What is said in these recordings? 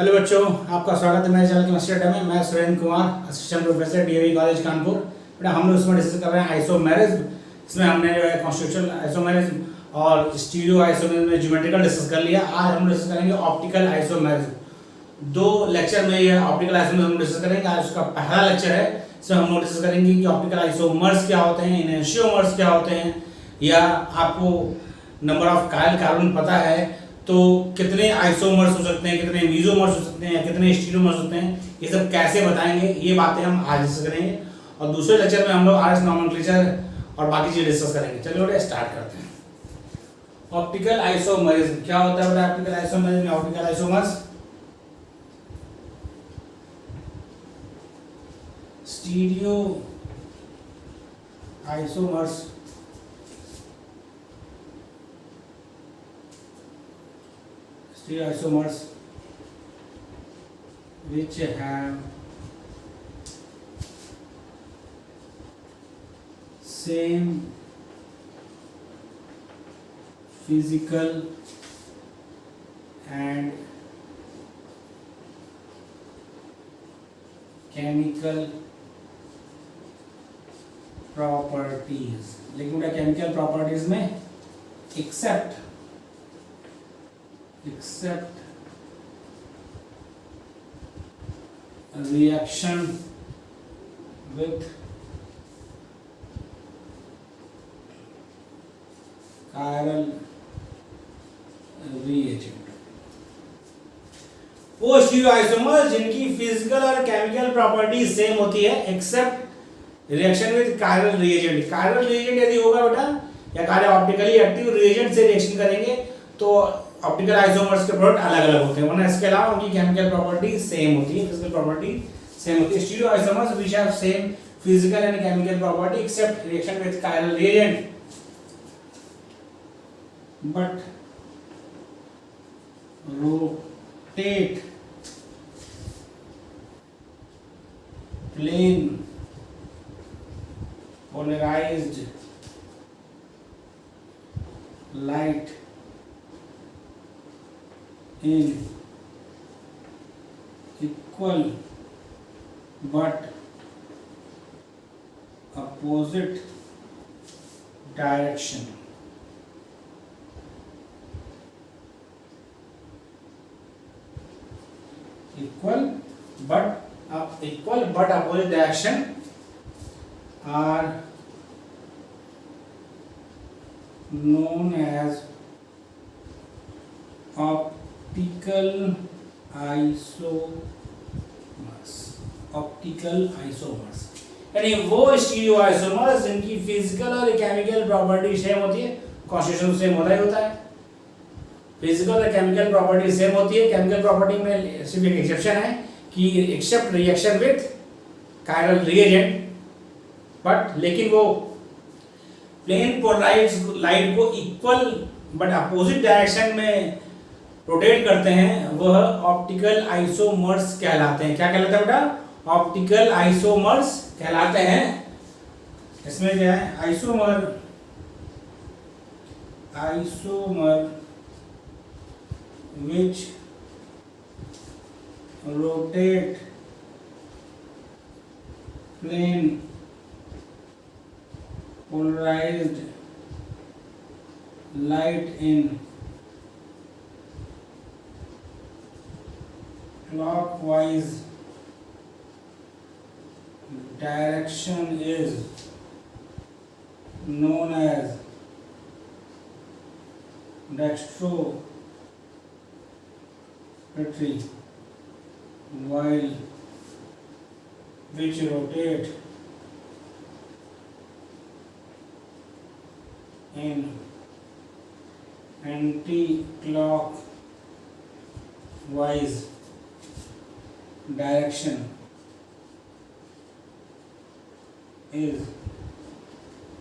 Hello बच्चों, आपका स्वागत है मेरे चैनल के मास्टर में। मैं Surendra Kumar, assistant professor DAV college Kanpur. बेटा हम लोग इसमें डिस्कस कर रहे हैं आइसोमेरिज्म। इसमें हमने जो है कॉन्स्टिट्यूशनल आइसोमेरिज्म और स्टीरियो आइसोमेरिज्म में ज्योमेट्रिकल डिस्कस कर लिया। आज हम डिस्कस करेंगे ऑप्टिकल आइसोमेरिज्म। 2 लेक्चर में ये ऑप्टिकल आइसोमेरिज्म डिस्कस करेंगे। आज उसका पहला लेक्चर है। इसमें हम लोग डिस्कस करेंगे कि ऑप्टिकल आइसोमर्स क्या होते हैं, एनेंशियोमर्स क्या होते हैं, या आपको नंबर ऑफ कायल कार्बन पता है तो कितने आइसोमर्स हो सकते हैं, कितने मीजोमर्स हो सकते हैं, या कितने स्टीरियोमर्स होते हैं, ये सब कैसे बताएंगे, ये बातें हम आज डिस्कस करेंगे। और दूसरे लेक्चर में हम लोग आर्ट्स नॉमेनक्लेचर और बाकी चीजें डिस्कस करेंगे। चलिए बेटा स्टार्ट करते हैं। ऑप्टिकल आइसोमरिज्म क्या होता है बेटा? Optical isomerism, optical isomers, stereo isomers, isomers which have same physical and chemical properties। लेकिन केमिकल प्रॉपर्टीज में except reaction with chiral reagent। वो स्टीरियो आइसोमर जिनकी फिजिकल और केमिकल प्रॉपर्टी सेम होती है except reaction with chiral reagent. Chiral reagent यदि होगा बेटा, या कार्य ऑप्टिकली एक्टिव रिएजेंट से रिएक्शन करेंगे तो ऑप्टिकल आइसोमर्स के प्रोडक्ट अलग अलग होते हैं, वरना इसके अलावा उनकी केमिकल प्रॉपर्टी सेम होती है, फिजिकल प्रॉपर्टी सेम होती है। Stereo isomers which have same physical and chemical property except reaction with chiral reagent but rotate plane polarised light in equal but opposite direction। equal but opposite direction are known as optical isomers। Optical isomers यानी वो stereo isomers जिनकी physical और chemical property same होती है। Constitution same होता ही होता है, physical और केमिकल प्रॉपर्टी सेम होती है। केमिकल प्रॉपर्टी में सिर्फ एक एक्सेप्शन है कि except reaction with chiral reagent, but लेकिन वो प्लेन पोलराइज्ड लाइट को इक्वल बट अपोजिट डायरेक्शन में रोटेट करते हैं, वह ऑप्टिकल आइसोमर्स कहलाते हैं। क्या कहलाते हैं बेटा? ऑप्टिकल आइसोमर्स कहलाते हैं। इसमें क्या है? Isomer which rotate plane polarized light in clockwise direction is known as dextrometry, while which rotate in anti-clockwise direction is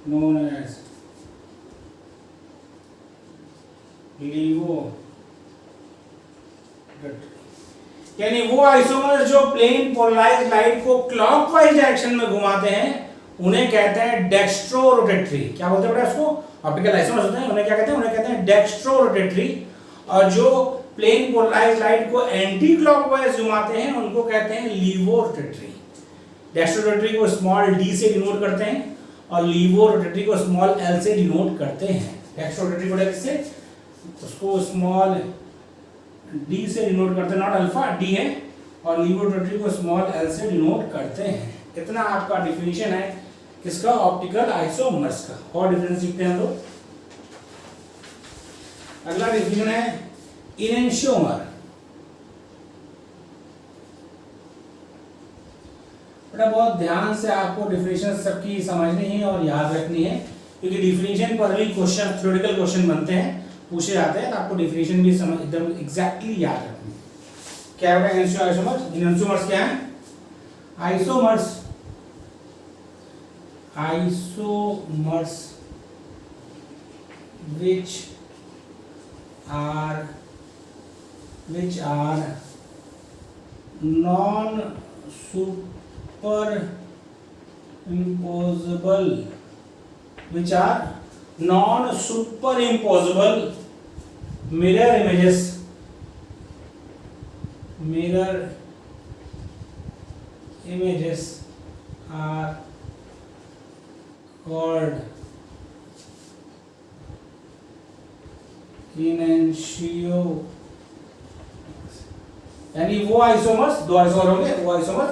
known as लेवोमेट्री। यानी वो आइसोमर जो प्लेन पोलराइज्ड लाइट को क्लॉकवाइज डायरेक्शन में घुमाते हैं उन्हें कहते हैं डेक्स्ट्रो रोटेटरी। क्या बोलते हैं बेटा उसको? ऑप्टिकल आइसोमर्स होते हैं, उन्हें क्या कहते हैं? उन्हें कहते हैं डेक्स्ट्रो रोटेटरी। और जो प्लेन पोलराइज्ड लाइट को एंटी क्लॉकवाइज घुमाते हैं उनको कहते हैं लीवोरोटेटरी। डेक्स्ट्रोरोटेटरी को स्मॉल डी से डिनोट करते हैं और लीवोरोटेटरी को स्मॉल एल से डिनोट करते हैं। डेक्स्ट्रोरोटेटरी को से उसको स्मॉल डी से डिनोट करते हैं, नॉट अल्फा डी है, और लीवोरोटेटरी को स्मॉल एल से डिनोट करते हैं। इतना आपका डिफिनीशन है किसका, ऑप्टिकल आइसोमर्स का। और डिफरेंस सीखते हैं हम लोग। अगला डिफिनेशन है इनेंशियोमर। बेटा बहुत ध्यान से आपको डिफिनेशन सबकी समझनी है और याद रखनी है, क्योंकि डिफिनेशन पर ही क्वेश्चन, थ्योरेटिकल क्वेश्चन बनते हैं, पूछे जाते हैं, तो आपको डिफिनेशन भी समझ एकदम एग्जैक्टली याद रखनी है। क्या है बेटा आइसोमर्स? इनेंशियोमर्स क्या है? Isomers which are non-superimposable mirror images are called enantiomers. यानी वो आइसोमर्स, दो आइसोमर होंगे, वो आइसोमर्स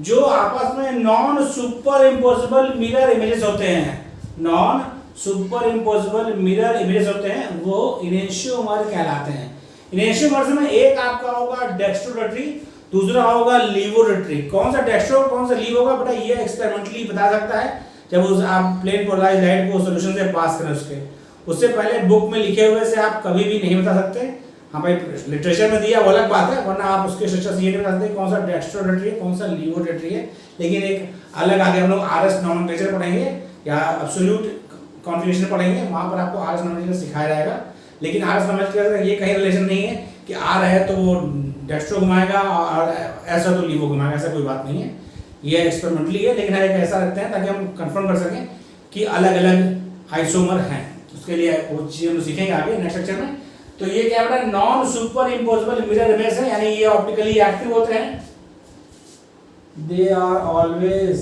जो आपस में non super impossible mirror images होते हैं, non super impossible mirror images होते हैं, वो इनेंशियोमर कहलाते हैं। इनेंशियोमर्स में एक आपका होगा डेक्स्ट्रोरोटेटरी, दूसरा होगा लीवोरोटेटरी। कौन सा डेक्स्ट्रो कौन सा लीव होगा बेटा, ये एक्सपेरिमेंटली बता सकता है जब उस आप प्लेन पोलराइज्ड लाइट को सॉल्यूशन से पास करें। उससे पहले बुक में लिखे हुए से आप कभी भी नहीं बता सकते। हाँ भाई, लिटरेचर में दिया वो अलग बात है, वरना आप उसके स्ट्रक्चर से ये नहीं बता सकते कौन सा डेक्स्ट्रोरोटेटरी है, कौन सा लीवोरोटेटरी है। लेकिन एक अलग आगे हम लोग आरएस नोमेनक्लेचर पढ़ेंगे या एब्सोल्यूट कॉन्फिगरेशन पढ़ेंगे, वहां पर आपको आरएस नोमेनक्लेचर सिखाया जाएगा। लेकिन आरएस नोमेनक्लेचर ये कहीं रिलेशन नहीं है कि आर है तो वो डेक्स्ट्रो घुमाएगा और ऐसा तो लीवो घुमाएगा, ऐसा कोई बात नहीं है। ये एक्सपेरिमेंटली है, लेकिन एक ऐसा रखते हैं ताकि हम कंफर्म कर सकें कि अलग अलग आइसोमर हैं। उसके लिए वो चीज़ हम सीखेंगे आगे नेक्स्ट लेक्चर में। तो ये क्या बेटा, non super impossible mirror image है, यानी ये ऑप्टिकली एक्टिव होते हैं। They are always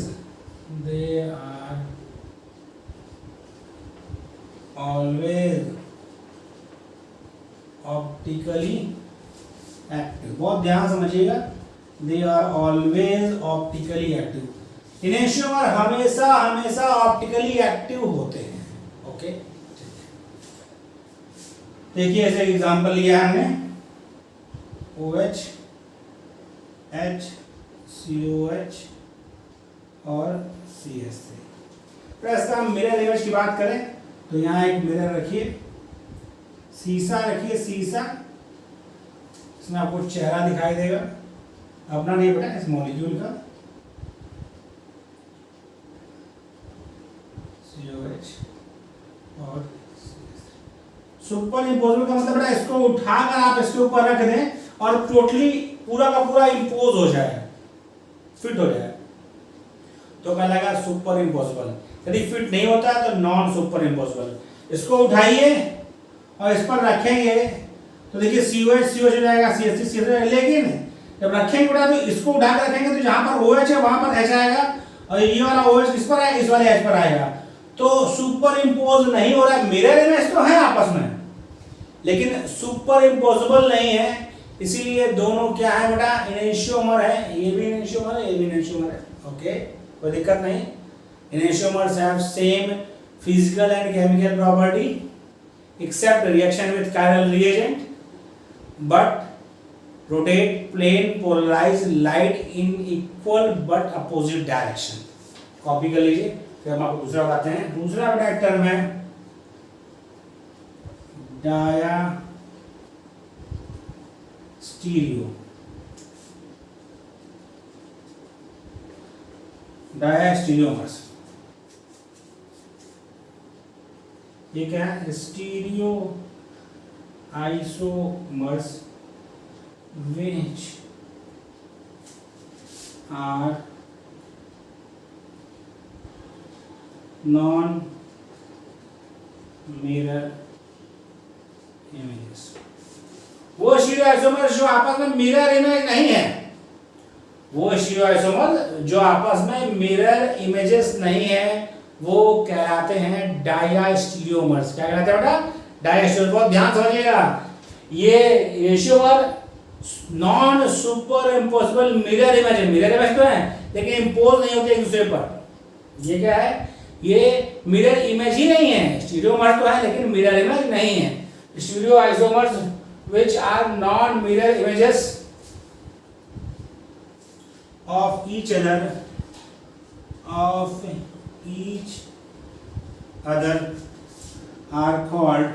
optically active. बहुत ध्यान समझिएगा, they are always optically active. Enantiomer हमेशा ऑप्टिकली एक्टिव होते हैं। ओके, देखिए ऐसे एग्जांपल लिया है हमने, OH, H, COH और CH3। तो इसका हम मिरर इमेज की बात करें तो यहाँ एक मिरर रखिए, शीशा रखिए, शीशा, इसमें आपको चेहरा दिखाई देगा, अपना नहीं बेटा, इस मॉलिक्यूल का, COH और सुपर इम्पोजेबल का मतलब बेटा इसको उठाकर आप इसके ऊपर रख दें और टोटली पूरा का पूरा इम्पोज हो जाए, फिट हो जाए, तो कहलाएगा सुपर इम्पोजेबल। यदि फिट नहीं होता है तो नॉन सुपर इम्पोजेबल। इसको उठाइए और इस पर रखेंगे तो देखिए COH हो जाएगा, CH3 हो जाएगा। लेकिन जब रखेंगे बेटा तो इसको उठाकर रखेंगे तो जहां पर OH है वहां पर H आएगा और ये वाला OH किस पर है, इस वाले H पर आएगा। तो सुपर इम्पोज नहीं हो रहा है। मिरर इमेज तो है आपस में, लेकिन सुपर इम्पोजेबल नहीं है, इसीलिए दोनों क्या है बेटा, इनेंशियोमर है। ये भी इनेंशियोमर है, ये भी इनेंशियोमर है। ओके, कोई दिक्कत नहीं। Enantiomers have same physical and chemical property except reaction with chiral reagent, but rotate plane polarized light in equal but opposite direction। Copy कर लीजिए, फिर हम आपको दूसरा बताते हैं। दूसरा बेटा टर्म है डाया स्टीरियो। डायास्टीरियोमर्स, ये क्या है, stereo isomers which are non mirror images। वो स्टीरियो आइसोमर्स जो आपस में मिरर इमेज नहीं है, वो स्टीरियो आइसोमर जो आपस में मिरर इमेजेस नहीं है वो कहलाते हैं डायस्टीरियोमर्स। क्या कहलाते हैं बेटा? डायस्टीरियोमर्स। बहुत ध्यान समझिएगा, ये रेशियो और non super impossible mirror image है। मिरर इमेज तो है लेकिन इम्पोज नहीं होते एक दूसरे पर। ये क्या है? ये मिरर इमेज ही नहीं है। स्टीरियोमर्स तो है लेकिन मिरर इमेज नहीं है। Stereo isomers which are non mirror images of each other are called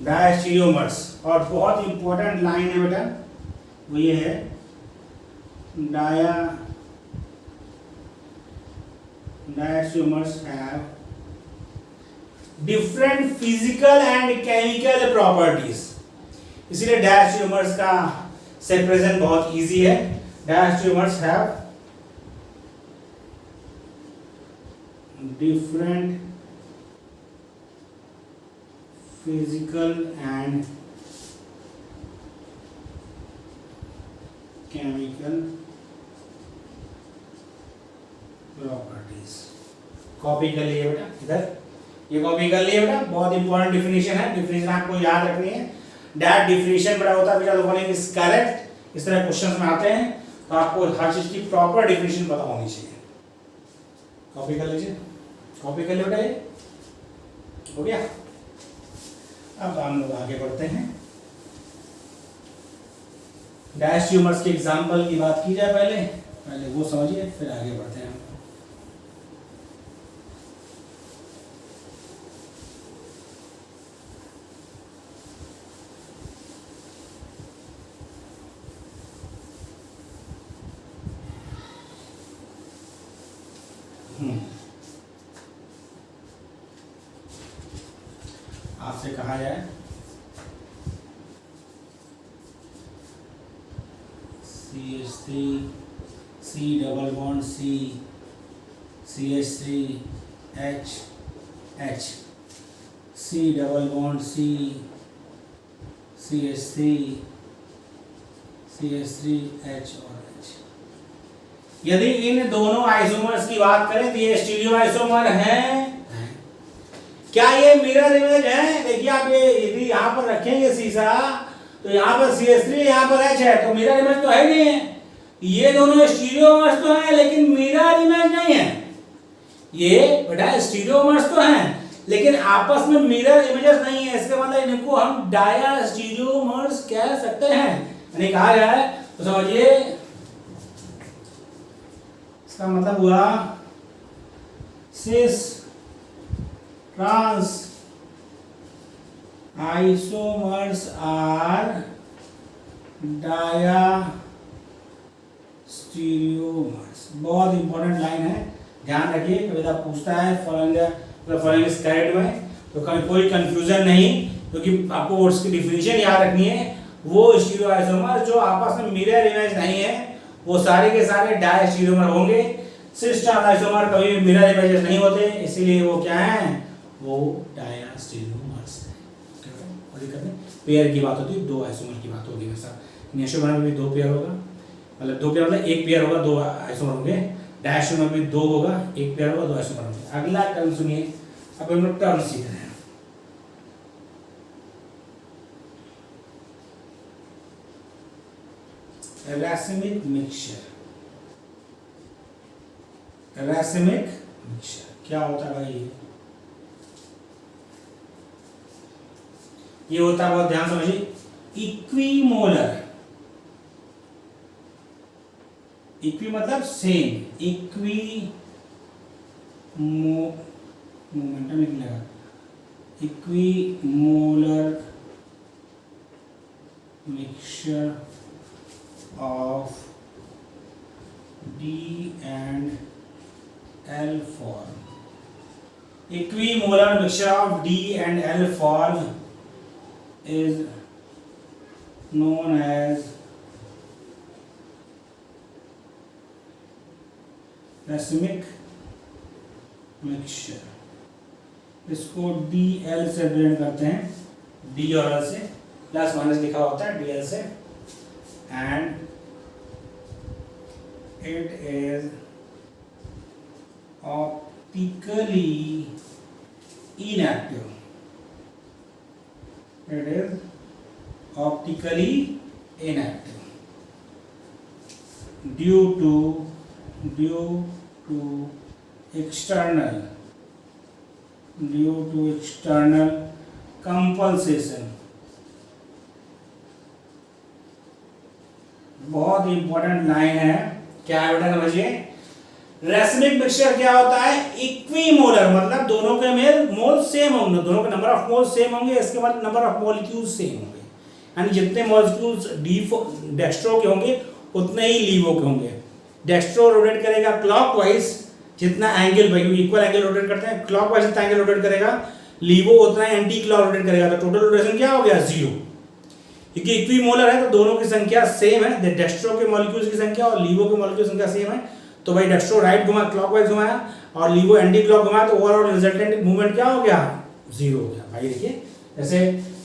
diastereomers. और बहुत इंपॉर्टेंट लाइन है बेटा, वो ये है diastereomers have different physical and chemical properties. इसीलिए डायस्टीरियोमर्स का सेपरेशन बहुत इजी है। Diastereomers have different physical and chemical properties। Copy कर लिए बेटा, इधर ये कॉपी कर लिए बेटा। बहुत इंपॉर्टेंट डिफिनेशन है, डिफिनेशन आपको याद रखनी है। दैट डिफिनेशन बड़ा होता है बेटा, फॉलोइंग इज करेक्ट। इस तरह क्वेश्चंस में आते हैं तो आपको हर चीज की प्रॉपर डिफिनेशन पता होनी चाहिए। कॉपी कर लीजिए, कॉपी कर लो बेटा। ये हो गया। अब हम लोग आगे बढ़ते हैं। डायस्टीरियोमर्स के एग्जांपल की बात की जाए, पहले वो समझिए फिर आगे बढ़ते हैं। आपसे कहा जाए CH3 C double bond C CH3 H H C double bond C CH3 CH3 H और H। यदि इन दोनों आइसोमर्स की बात करें तो ये स्टीरियो आइसोमर हैं। क्या ये मिरर इमेज है? देखिए आप ये यदि यहाँ पर रखेंगे शीशा तो यहाँ पर CH3 यहाँ पर H है, तो मिरर इमेज तो है नहीं है। ये दोनों स्टीरियोमर्स तो हैं लेकिन मिरर इमेज नहीं है। ये बेटा स्टीरियोमर्स तो हैं लेकिन आपस में मिरर इमेजेस नहीं है। इसके मतलब इनको हम डायस्टीरियोमर्स कह सकते हैं। मैंने कहा गया है तो समझिए, इसका मतलब हुआ cis trans isomers are diastereomers. बहुत इंपॉर्टेंट लाइन है, ध्यान रखिए। कविता पूछता है फॉलोइंग इज करेक्ट में, तो कहीं कोई कंफ्यूजन नहीं, क्योंकि आपको उसकी डिफिनेशन याद रखनी है। वो स्टीरियो आइसोमर जो आपस में मिरर इमेज नहीं है वो सारे के सारे डायस्टीरियोमर होंगे। सिस ट्रांस आइसोमर कभी भी मिरर इमेजेस नहीं होते, इसीलिए वो क्या है? वो डायस्टीरियोमर्स है। और दिक्कत नहीं, पेयर की बात होती है, दो आइसोमर की बात होगी। वैसा नियोशोमर में भी दो पेयर होगा, मतलब दो पेयर मतलब एक पेयर होगा, दो आइसोमर होंगे। डायस्टीरियोमर में दो होगा, एक पेयर होगा, दो आइसोमर होंगे। अगला टर्म सुनिए, अब हम लोग टर्म सीख रहे हैं। रैसिमिक मिक्सचर। रैसिमिक मिक्सचर क्या होता है भाई? ये होता है, बहुत ध्यान समझिए, इक्विमोलर। इक्वी मतलब सेम, मोमेंटम निकलेगा। Equimolar mixture of D and L form। equimolar mixture of D and L form is known as racemic mixture, इसको DL से रिप्रेजेंट करते हैं, D और L से, प्लस माइनस लिखा होता है DL से, and it is optically inactive. It is optically inactive due to external compensation. बहुत इंपॉर्टेंट लाइन है, क्या है बेटा समझिए। रेसमिक मिक्सचर क्या होता है, इक्विमोलर, मतलब दोनों के मोल सेम होंगे, दोनों के नंबर ऑफ मोल सेम होंगे, इसके बाद नंबर ऑफ मॉलिक्यूल्स सेम होंगे, यानी जितने मॉलिक्यूल्स डेक्स्ट्रो के होंगे उतने ही लीवो के होंगे। डेक्स्ट्रो रोटेट करेगा क्लॉकवाइज जितना एंगल, भाई इक्वल एंगल रोटेट करते हैं, क्लॉकवाइज जितना एंगल रोटेट करेगा, लीवो उतना एंटी क्लॉक रोटेट करेगा, तो टोटल रोटेशन क्या हो गया, 0। क्योंकि इक्विमोलर है तो दोनों की संख्या सेम है, डेक्स्ट्रो के मॉलिक्यूल्स की संख्या और लीवो के मॉलिक्यूल की संख्या सेम है, तो भाई डेक्स्ट्रो राइट घुमा क्लॉकवाइज घुमाया और लीवो एंटी क्लॉक घुमाया, तो ओवरऑल रिजल्टेंट मूवमेंट क्या हो गया, 0 हो गया। भाई देखिए जैसे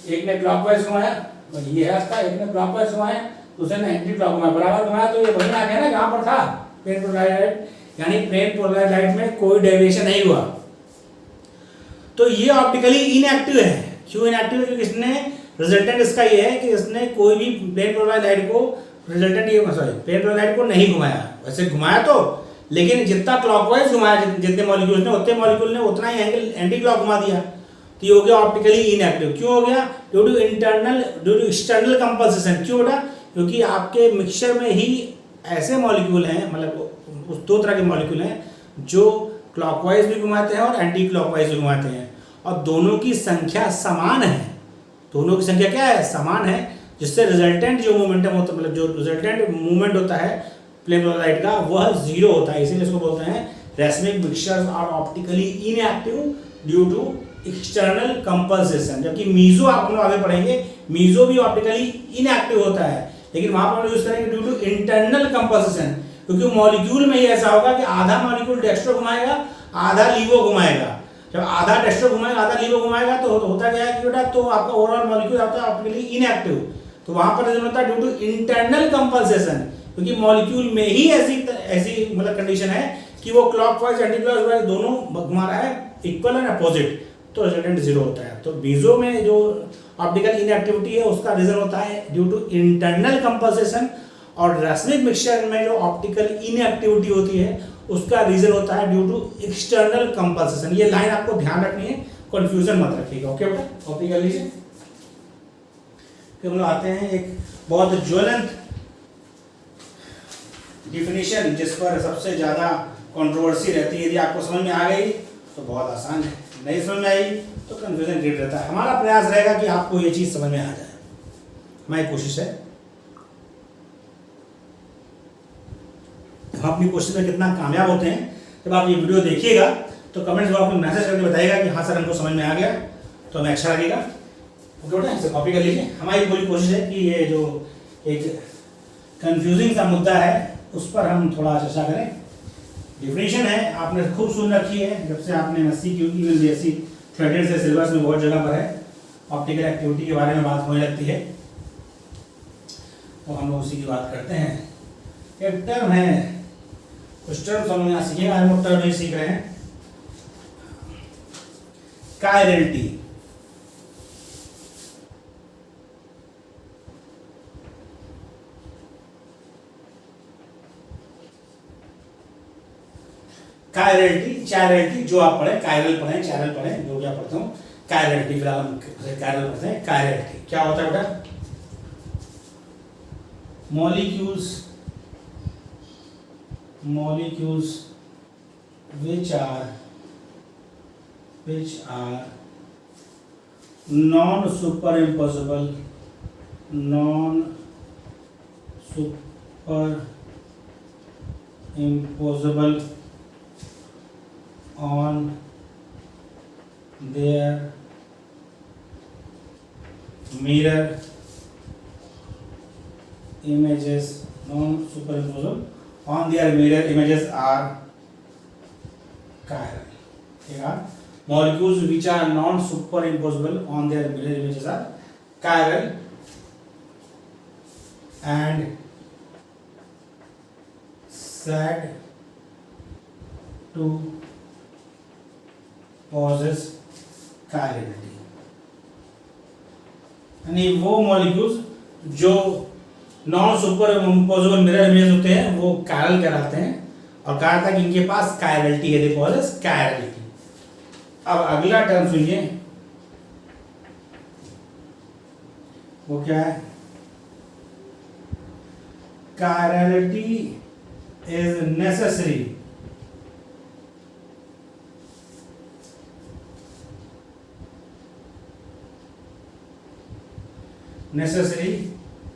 एक ने क्लॉकवाइज घुमाया, ये है इसका, एक ने क्लॉकवाइज घुमाया, दूसरे ने एंटी क्लॉक घुमाया, बराबर घुमाया, तो ये वही आ गया ना जहां पर था प्लेन पोलराइज्ड लाइट, यानी प्लेन पोलराइज्ड लाइट में कोई डेविएशन नहीं हुआ। तो ये ऑप्टिकली इनएक्टिव है। क्यों इनएक्टिव है, क्योंकि इसने रिजल्टेंट इसका ये है कि इसने कोई भी प्लेन पोलराइज्ड लाइट को रिजल्टेंट ये सॉरी प्लेन पोलराइज्ड लाइट को नहीं घुमाया, वैसे घुमाया तो, लेकिन जितना क्लॉकवाइज घुमाया जितने मॉलिक्यूल ने उतने मॉलिक्यूल ने उतना ही एंगल एंटी क्लॉक घुमा दिया, तो ये हो गया ऑप्टिकली इनएक्टिव। क्यों हो गया, ड्यू टू एक्सटर्नल कंपल्सेशन। क्यों बेटा, क्योंकि आपके मिक्सचर में ही ऐसे मॉलिक्यूल हैं, मतलब उस 2 तरह के मॉलिक्यूल हैं जो क्लॉकवाइज भी घुमाते हैं और एंटी क्लॉकवाइज भी घुमाते हैं, और दोनों की संख्या समान है, दोनों की संख्या क्या है, समान है, जिससे रिजल्टेंट जो मोमेंटम होता है, मतलब जो रिजल्टेंट मूवमेंट होता है प्लेन पोलराइज्ड लाइट का, वह 0 होता है। इसीलिए इसको बोलते हैं racemic mixtures are optically inactive due to external compensation. जबकि मीजो आप हम लोग आगे पढ़ेंगे, मीजो भी ऑप्टिकली इनएक्टिव होता है, लेकिन वहां पर यूज करेंगे ड्यू टू इंटरनल कंपल्सेशन, क्योंकि मॉलिक्यूल में ही ऐसा होगा कि आधा मॉलिक्यूल डेक्स्ट्रो घुमाएगा, आधा लीवो घुमाएगा। जब आधा डेक्स्ट्रो घुमाएगा आधा लीवो घुमाएगा तो होता क्या है कि बेटा, तो आपका ओवरऑल मॉलिक्यूल आता है ऑप्टिकली इनएक्टिव। तो वहां पर रिजल्ट होता है ड्यू टू इंटरनल कंपल्सेशन, क्योंकि मॉलिक्यूल में ही ऐसी मतलब कंडीशन है कि वो क्लॉकवाइज एंटी क्लॉकवाइज दोनों घुमा रहा है, इक्वल एंड अपोजिट, तो रिजल्टेंट 0 होता है। तो बीजो में जो ऑप्टिकल इनएक्टिविटी है उसका रीजन होता है ड्यू टू इंटरनल कंपल्सेशन, और रेसमिक मिक्सचर में जो ऑप्टिकल इनएक्टिविटी होती है उसका रीजन होता है ड्यू टू एक्सटर्नल कंपल्सेशन। ये लाइन आपको ध्यान रखनी है, कंफ्यूजन मत रखिएगा। ओके बेटा, कॉपी कर लीजिए। फिर हम लोग आते हैं एक बहुत ज्वलंत डिफिनेशन जिस पर सबसे ज्यादा कंट्रोवर्सी रहती है। यदि आपको समझ में आ गई तो बहुत आसान है, नहीं समझ में आई तो कंफ्यूजन क्रिएट रहता है। हमारा प्रयास रहेगा कि आपको ये चीज समझ में आ जाए, हमारी कोशिश है। हम अपनी कोशिश में कितना कामयाब होते हैं, जब आप ये वीडियो देखिएगा तो कमेंट्स में आपको मैसेज करके बताइएगा कि हाँ सर हमको समझ में आ गया, तो हमें अच्छा लगेगा। ओके बेटा, इसे कॉपी कर लीजिए। हमारी पूरी कोशिश है कि ये जो एक कंफ्यूजिंग सा मुद्दा है उस पर हम थोड़ा चर्चा करें। डिफिनेशन है, आपने खूब सुन रखी है जब से आपने एमएससी की, इवन बीएससी थर्ड से सिलेबस में बहुत जगह पर है, ऑप्टिकल एक्टिविटी के बारे में बात होने लगती है, तो हम लोग उसी की बात करते हैं। एक टर्म है, कुछ टर्म हम यहाँ सीखेंगे, हम लोग टर्म नहीं सीख रहे हैं। कायरलिटी, कायरलिटी, चायरलिटी, जो आप पढ़े, कायरल पढ़े, चायरल पढ़े, जो भी आप पढ़ते हो, कायरलिटी, फिलहाल हम कायरल पढ़ते हैं। कायरलिटी क्या होता है बेटा, molecules which are non-superimposable on their mirror images, non-superimposable on their mirror images are chiral. Yeah. Molecules which are non superimposable on their mirror images are chiral, and said to possess chirality. यानी वो molecules जो non super imposable mirror image होते हैं वो chiral कहलाते हैं, और कहा था कि इनके पास कायरलिटी है, दे पॉजेस कायरलिटी। अब अगला टर्म सुनिए, वो क्या है? Chirality is necessary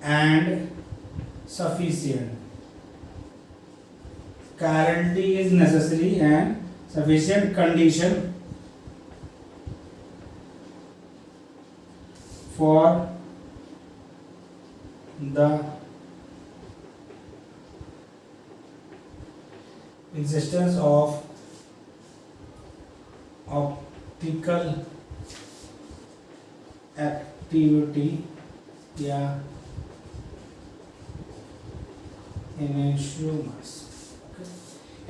and sufficient. Chirality is necessary and sufficient condition for the existence of optical activity या इनेशियोमर्स।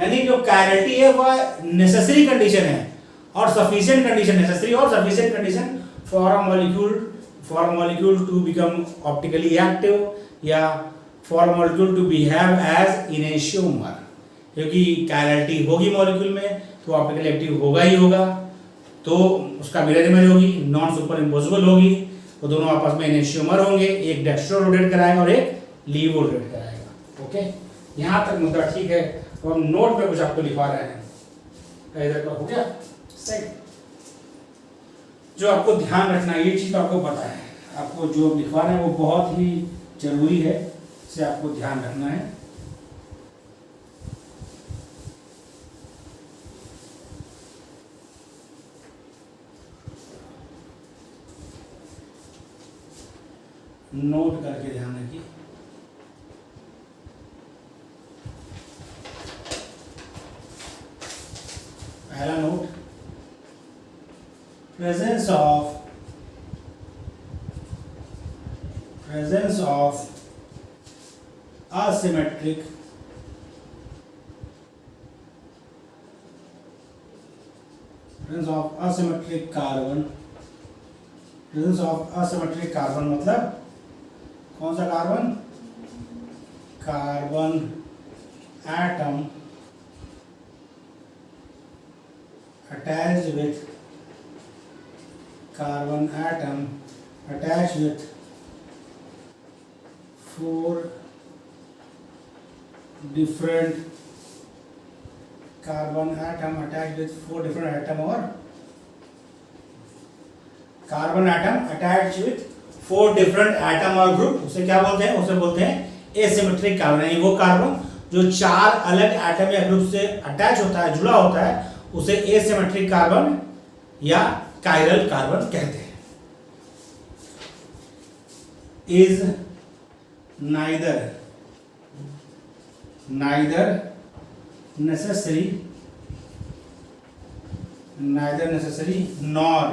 यानी जो कायरलिटी है वह नेसेसरी कंडीशन है और सफिशिएंट कंडीशन, नेसेसरी और sufficient condition for a molecule to become optically active या for molecule to behave as enantiomer. क्योंकि कायरलिटी होगी मॉलिक्यूल में तो ऑप्टिकली एक्टिव होगा ही होगा, तो उसका मिरर इमेज होगी, नॉन सुपर इम्पोजेबल होगी, वो दोनों आपस में इनेशियोमर होंगे, एक डेक्स्ट्रो रोटेट कराएगा और एक लीवो रोटेट कराएगा। ओके, यहाँ तक मुद्दा ठीक है। तो हम नोट पे कुछ आपको लिखवा रहे हैं, इधर का हो गया सही। जो आपको ध्यान रखना है, ये चीज तो आपको पता है, आपको जो लिखवा रहे हैं वो बहुत ही जरूरी है, इसे आपको ध्यान रखना है। नोट करके ध्यान रखिए। पहला note, presence of asymmetric carbon मतलब कौन सा carbon? Carbon atom attached with four different carbon atom attached with four different atom or carbon atom attached with four different atom और ग्रुप, उसे क्या बोलते हैं? उसे बोलते हैं एसिमेट्रिक कार्बन। यानी वो कार्बन जो चार अलग एटम या ग्रुप से अटैच होता है, जुड़ा होता है, उसे एसिमेट्रिक कार्बन या कायरल कार्बन कहते हैं। Is neither necessary nor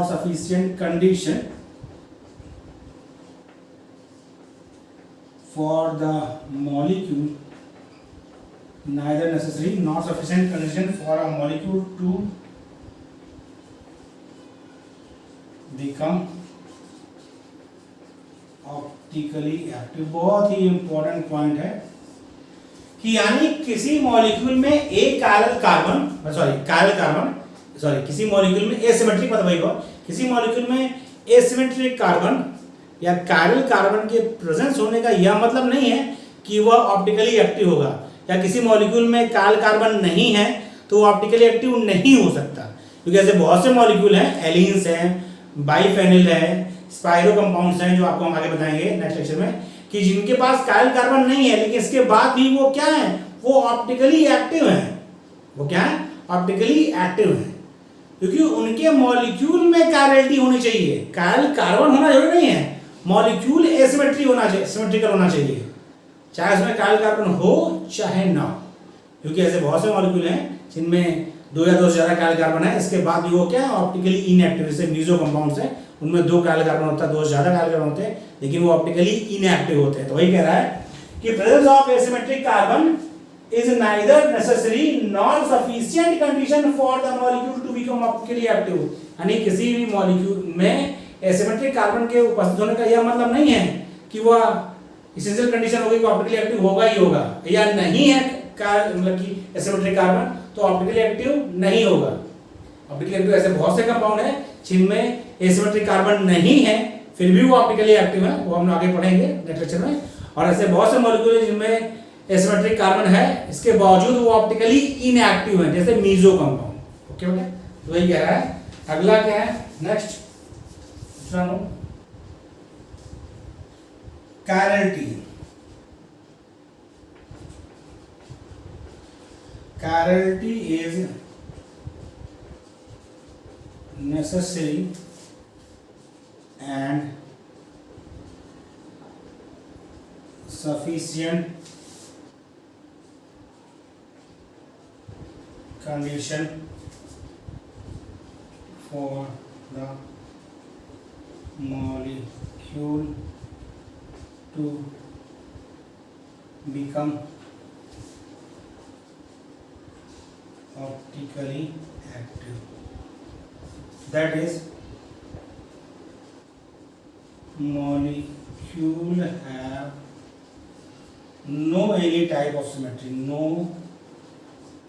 sufficient condition for the molecule, neither necessary nor sufficient condition for a molecule to become optically active। बहुत ही इंपॉर्टेंट पॉइंट है कि यानी किसी मॉलिक्यूल में एक किसी मॉलिक्यूल में एसिमेट्रिक किसी मॉलिक्यूल में एसिमेट्रिक कार्बन या कायरल कार्बन के प्रेजेंस होने का यह मतलब नहीं है कि वह ऑप्टिकली एक्टिव होगा, या किसी मॉलिक्यूल में कायरल कार्बन नहीं है तो वो ऑप्टिकली एक्टिव नहीं हो सकता। क्योंकि ऐसे बहुत से मॉलिक्यूल हैं, एलीन्स हैं, बाइफेनिल है, स्पाइरो कंपाउंड्स हैं, जो आपको हम आगे बताएंगे नेक्स्ट लेक्चर में, कि जिनके पास कायरल कार्बन नहीं है लेकिन इसके बाद भी वो क्या है? वो ऑप्टिकली एक्टिव हैं। वो क्या है? ऑप्टिकली एक्टिव हैं, क्योंकि उनके मॉलिक्यूल में कायरलिटी होनी चाहिए। कायरल कार्बन होना जरूरी नहीं है, मॉलिक्यूल सिमेट्रिकल होना चाहिए, चाहे उसमें कायल कार्बन हो चाहे ना हो, क्योंकि ऐसे बहुत से मॉलिक्यूल हैं जिनमें 2 या 2 से ज़्यादा कायल कार्बन है, इसके बाद भी वो क्या है ऑप्टिकली इनएक्टिव, जैसे मीजो कंपाउंड्स हैं उनमें 2 कायल कार्बन होता है, 2 से ज़्यादा कायल कार्बन होते हैं, लेकिन वो ऑप्टिकली इनएक्टिव होते हैं। तो वही कह रहा है कि presence of asymmetric carbon is neither necessary nor sufficient condition for the molecule to become optically active, यानी किसी भी मॉलिक्यूल में एसिमेट्रिक कार्बन के उपस्थित होने का यह मतलब नहीं है कि वह एसेंशियल कंडीशन होगी कि ऑप्टिकली एक्टिव होगा ही होगा, या नहीं है मतलब कि एसिमेट्रिक कार्बन तो ऑप्टिकली एक्टिव नहीं होगा। ऑप्टिकली एक्टिव ऐसे बहुत से कंपाउंड हैं जिनमें एसिमेट्रिक कार्बन नहीं है फिर भी वो ऑप्टिकली एक्टिव है, वो हम आगे पढ़ेंगे नेक्स्ट लेक्चर में। और ऐसे बहुत से मॉलिक्यूल हैं जिनमें एसिमेट्रिक कार्बन है इसके बावजूद वो ऑप्टिकली इनएक्टिव है, जैसे मीजो कंपाउंड। ओके बेटा, तो वही कह रहा है। अगला क्या है नेक्स्ट, दूसरा note, chirality. Chirality is necessary and sufficient condition for the molecule to become optically active. That is, molecule have no any type of symmetry, no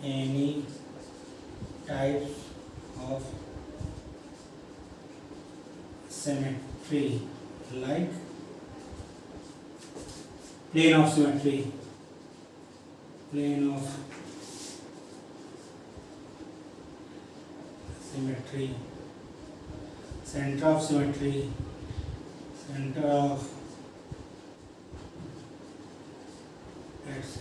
any types of symmetry like plane of symmetry, plane of symmetry, center of symmetry, center of etc.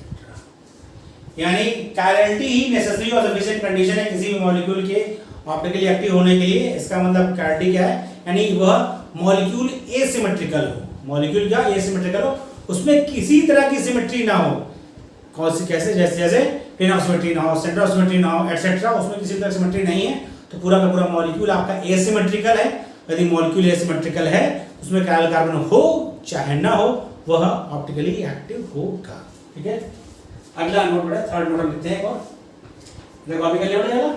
यानी chirality ही necessary और sufficient condition है किसी भी molecule के optically active होने के लिए। इसका मतलब कायरलिटी क्या है, यानी वह मॉलिक्यूल एसिमेट्रिकल हो, मॉलिक्यूल क्या एसिमेट्रिकल हो, उसमें किसी तरह की सिमेट्री ना हो। कौन सी कैसे, जैसे जैसे प्लेन ऑफ सिमेट्री ना हो, सेंटर ऑफ सिमेट्री ना हो एटसेट्रा, उसमें किसी तरह सिमेट्री नहीं है तो पूरा का पूरा मॉलिक्यूल आपका एसिमेट्रिकल है। यदि मॉलिक्यूल एसिमेट्रिकल है उसमें कायल कार्बन हो चाहे ना हो वह ऑप्टिकली एक्टिव होगा। ठीक है, अगला नोट है, थर्ड नोट हम लिखते हैं। और इधर कॉपी कर लिया बेटा,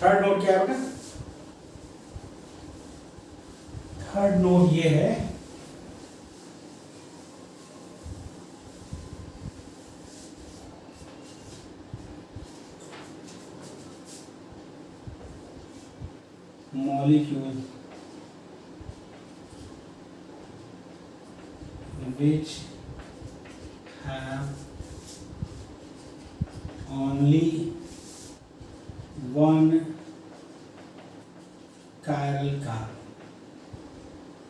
थर्ड नोट क्या है बेटा? थर्ड नोट ये है molecule which have only one chiral carbon,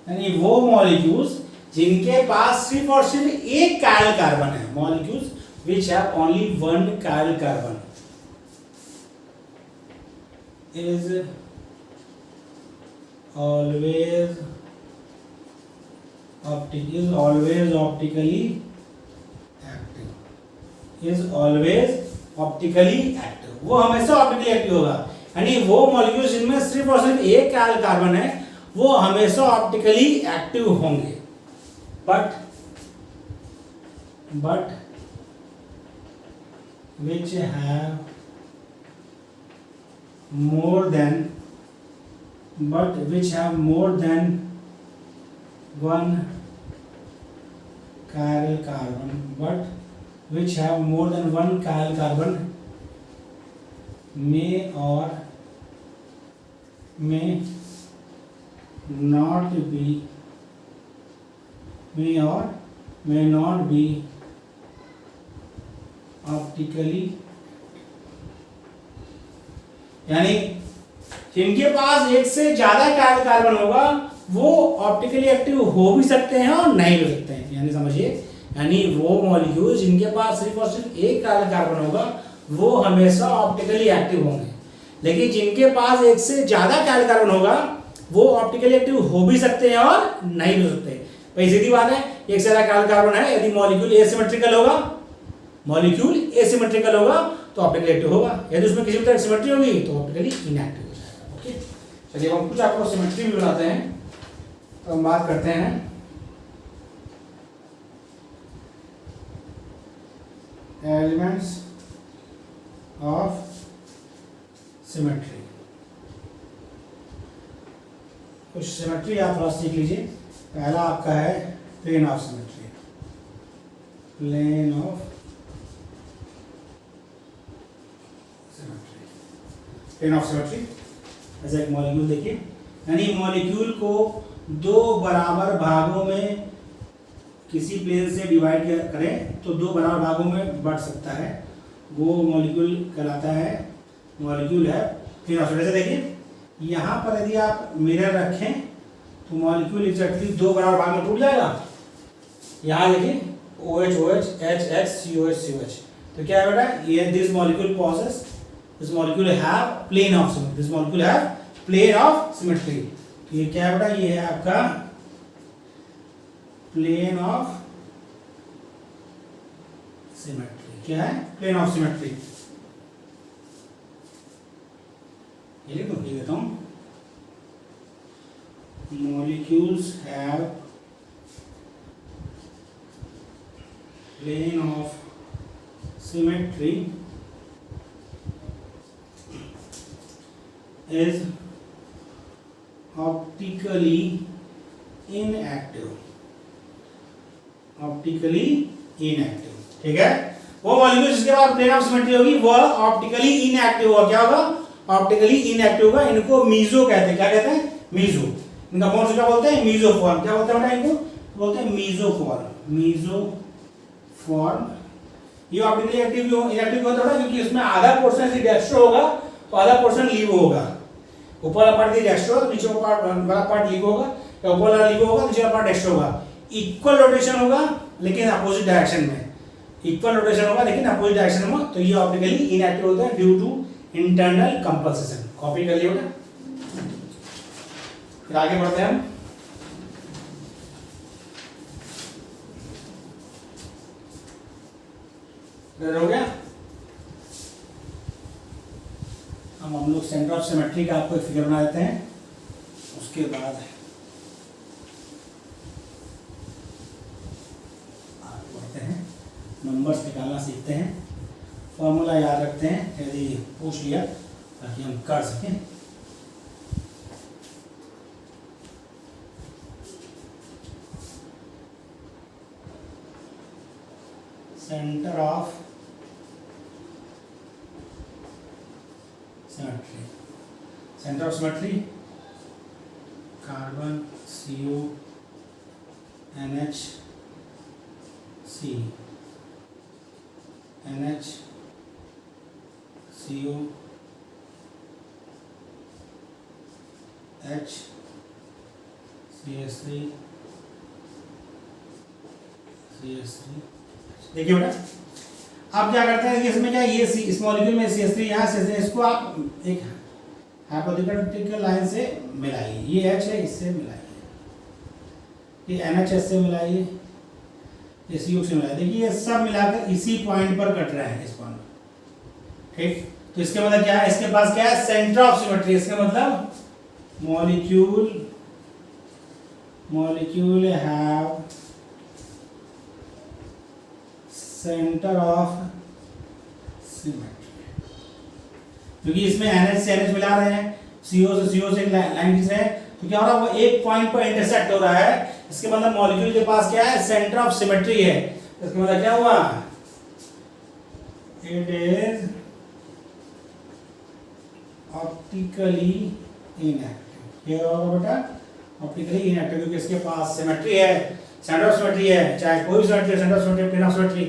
यानी वो मॉलिक्यूल्स जिनके पास सिर्फ और सिर्फ एक कायल कार्बन है, molecules which have only one chiral carbon is always optically active, is always optically active, वो हमेशा ऑप्टिकली एक्टिव होगा। यानी वो मॉलिक्यूल जिनमें सिर्फ और सिर्फ एक कायल कार्बन है वो हमेशा ऑप्टिकली एक्टिव होंगे, but which have more than one chiral carbon, may not be optically, यानी जिनके पास एक से ज्यादा कायल कार्बन होगा वो ऑप्टिकली एक्टिव हो भी सकते हैं और नहीं हो सकते हैं। यानी समझिए, यानी वो मॉलिक्यूल जिनके पास सिर्फ और सिर्फ एक कायल कार्बन होगा वो हमेशा ऑप्टिकली एक्टिव होंगे, लेकिन जिनके पास एक से ज्यादा कायल कार्बन होगा वो ऑप्टिकली एक्टिव हो भी सकते हैं और नहीं भी हो सकते। भाई सीधी बात है, एक से ज्यादा कार्बन है, यदि मॉलिक्यूल एसिमेट्रिकल होगा, मॉलिक्यूल एसिमेट्रिकल होगा तो ऑप्टिकली एक्टिव होगा, यदि उसमें किसी तरह सिमेट्री होगी तो ऑप्टिकली इनएक्टिव हो जाएगा। ओके, चलिए हम कुछ आपको सिमेट्री भी बनाते हैं। तो हम बात करते हैं एलिमेंट्स ऑफ सिमेट्री। कुछ सिमेट्री आप थोड़ा सीख लीजिए। पहला आपका है plane of symmetry. Plane of symmetry, plane of symmetry ऐसा एक मॉलिक्यूल देखिए, यानी मॉलिक्यूल को दो बराबर भागों में किसी प्लेन से डिवाइड करें तो दो बराबर भागों में बढ़ सकता है, वो मॉलिक्यूल कहलाता है, मॉलिक्यूल है प्लेन ऑफ सिमेट्री। देखिए यहाँ पर यदि आप मिरर रखें तो मॉलिक्यूल एग्जैक्टली दो बराबर भाग में टूट जाएगा। यहाँ देखिए OH OH H H COH COH, तो क्या है बेटा, ये this molecule possess, this molecule have plane of symmetry, this molecule have plane of symmetry. तो ये क्या है बेटा, ये है आपका प्लेन ऑफ सिमेट्री। क्या है, प्लेन ऑफ सिमेट्री। ये लिख देता हूं, molecules have plane of symmetry is optically inactive, optically inactive। ठीक है, वो मॉलिक्यूल जिसके पास प्लेन ऑफ सिमेट्री होगी वह ऑप्टिकली इनएक्टिव होगा। क्या होगा, ऑप्टिकली इनएक्टिव होगा। इनको मीजो कहते हैं। क्या कहते हैं, मीजो। इनका फॉर्म क्या बोलते हैं, मीजोफॉर्म। क्या बोलते हैं बेटा, इनको बोलते हैं मीजोफॉर्म, मीजोफॉर्म। ये ऑप्टिकली एक्टिव क्यों, इनएक्टिव होता है क्योंकि इसमें आधा पोर्शन यदि डेक्स्ट्रो होगा तो आधा पोर्शन लीवो होगा। ऊपर वाला पार्ट यदि डेक्स्ट्रो तो नीचे वाला पार्ट लीवो होगा, या ऊपर वाला लीवो होगा नीचे वाला पार्ट डेक्स्ट्रो होगा। इक्वल रोटेशन होगा लेकिन अपोजिट डायरेक्शन में, इक्वल रोटेशन होगा लेकिन अपोजिट डायरेक्शन में, तो ये ऑप्टिकली इनएक्टिव होता है due to internal compensation. Copy कर लिया बेटा, फिर आगे बढ़ते हैं हम। हो गया, हम लोग सेंटर ऑफ सिमेट्री का आपको एक फिगर बना देते हैं, उसके बाद आगे बढ़ते हैं, नंबर्स निकालना सीखते हैं, फॉर्मूला याद रखते हैं यदि पूछ लिया ताकि हम कर सकें। Centre of symmetry, centre of symmetry carbon CO NH C NH CO H CH3 CH3। देखिए बेटा, आप क्या करते हैं, इसमें क्या ये इस मॉलिक्यूल में CH3 यहाँ से इसको आप एक हाइपोथेटिकल लाइन से मिलाइए। ये H है, इससे मिलाइए, ये NH से मिलाइए, ये CO से मिलाइए। देखिए ये सब मिलाकर इसी पॉइंट पर कट रहे हैं, इस पॉइंट पर। ठीक, तो इसके मतलब क्या है, इसके पास क्या है, सेंटर ऑफ सिमेट्री। इसका मतलब molecule have centre of symmetry, क्योंकि इसमें NH से NH मिला रहे हैं, CO से एक लाइन खींच रहे हैं, तो क्या हो रहा है, वो एक पॉइंट पर इंटरसेक्ट हो रहा है। इसके मतलब मॉलिक्यूल के पास क्या है, सेंटर ऑफ सिमेट्री है। इसका मतलब क्या हुआ, इट इज ऑप्टिकली इनएक्टिव। ये होगा बेटा ऑप्टिकली इनएक्टिव, क्योंकि इसके पास सिमेट्री है, सेंटर ऑफ सिमेट्री है, चाहे कोई भी symmetry, centre of symmetry, plane of symmetry,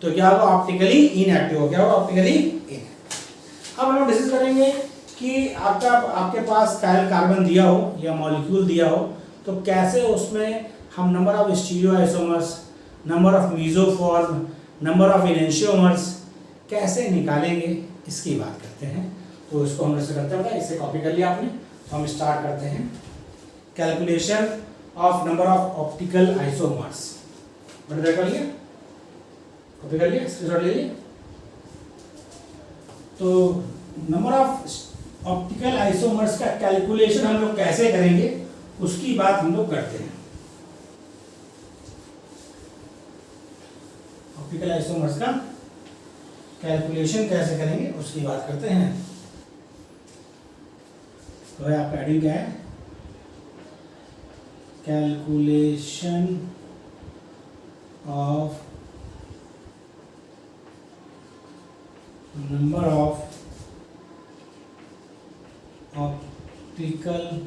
तो क्या होगा, ऑप्टिकली इनएक्टिव हो। क्या होगा, ऑप्टिकली इनएक्टिव। अब हम लोग डिस्कस करेंगे कि आपके पास कार्बन दिया हो या मॉलिक्यूल दिया हो तो कैसे उसमें हम number of stereoisomers, number of mesoform, number of enantiomers कैसे निकालेंगे, इसकी बात करते हैं। तो इसको हम ऐसे करते हैं, इसे कॉपी कर लिया आपने, तो हम स्टार्ट करते हैं। Calculation of number of optical isomers. बता कर लिया, कॉपी कर लिया, स्क्रीनशॉट ले लिया। तो नंबर ऑफ ऑप्टिकल आइसोमर्स का कैलकुलेशन हम लोग कैसे करेंगे उसकी बात हम लोग करते हैं। ऑप्टिकल आइसोमर्स का कैलकुलेशन कैसे करेंगे उसकी बात करते हैं। तो है आपका हेडिंग क्या है, calculation of number of optical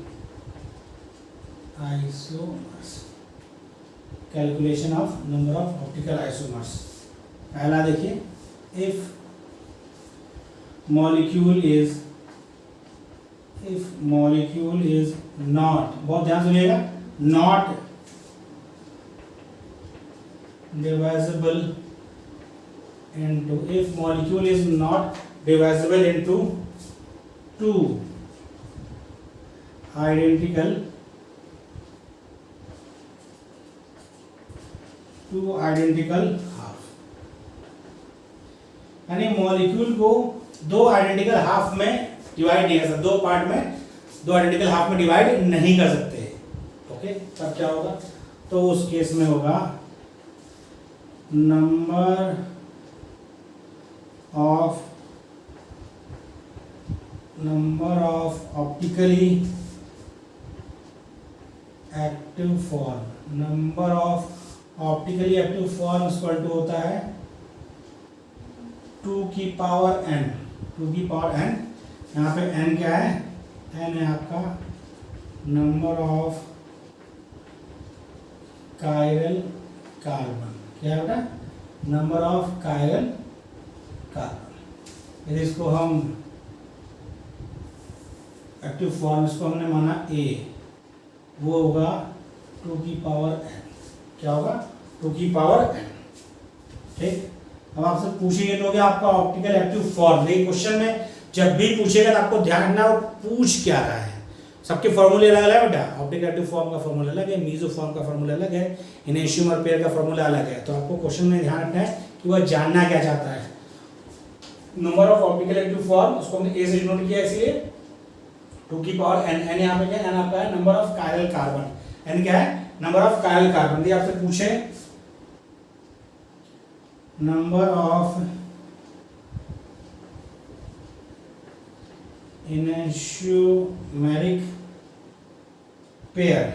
isomers, calculation of number of optical isomers. पहला देखिए, इफ मॉलिक्यूल इज नॉट, बहुत ध्यान सुनिएगा, not divisible into, if molecule is not divisible into two identical half, यानी मॉलिक्यूल को दो आइडेंटिकल हाफ में divide नहीं कर सकते, दो पार्ट में, दो आइडेंटिकल हाफ में डिवाइड नहीं कर सकते। ओके, तब क्या होगा, तो उस केस में होगा number of optically active form, number of optically active form equal to होता है 2 की पावर n, 2 की पावर n। यहाँ पे n क्या है, n है आपका नंबर ऑफ कायरल कार्बन, क्या बेटा, नंबर ऑफ कायरल कार्बन। यदि इसको हम एक्टिव फॉर्म, इसको हमने माना a, वो होगा 2 की पावर n, क्या होगा, 2 की पावर n। ठीक, अब आपसे पूछेंगे तो क्या आपका ऑप्टिकल एक्टिव फॉर्म, लेकिन क्वेश्चन में जब भी पूछेगा तो आपको ध्यान रखना वो पूछ क्या रहा है। सबके फॉर्मूले अलग अलग है बेटा, ऑप्टिकल एक्टिव फॉर्म का फॉर्मूला अलग है, मीजो फॉर्म का फॉर्मूला अलग है, इनेशियम पेयर का फॉर्मूला अलग है। तो आपको क्वेश्चन में ध्यान रखना है कि वह जानना क्या चाहता है। Number of optical active form, उसको हमने ए से डिनोट किया, इसलिए 2 की पावर n, n यहाँ पे क्या, n आपका है number of chiral carbon, n क्या है, नंबर ऑफ कायरल कार्बन। यदि आपसे पूछे नंबर ऑफ इनेशियोमेरिक पेयर,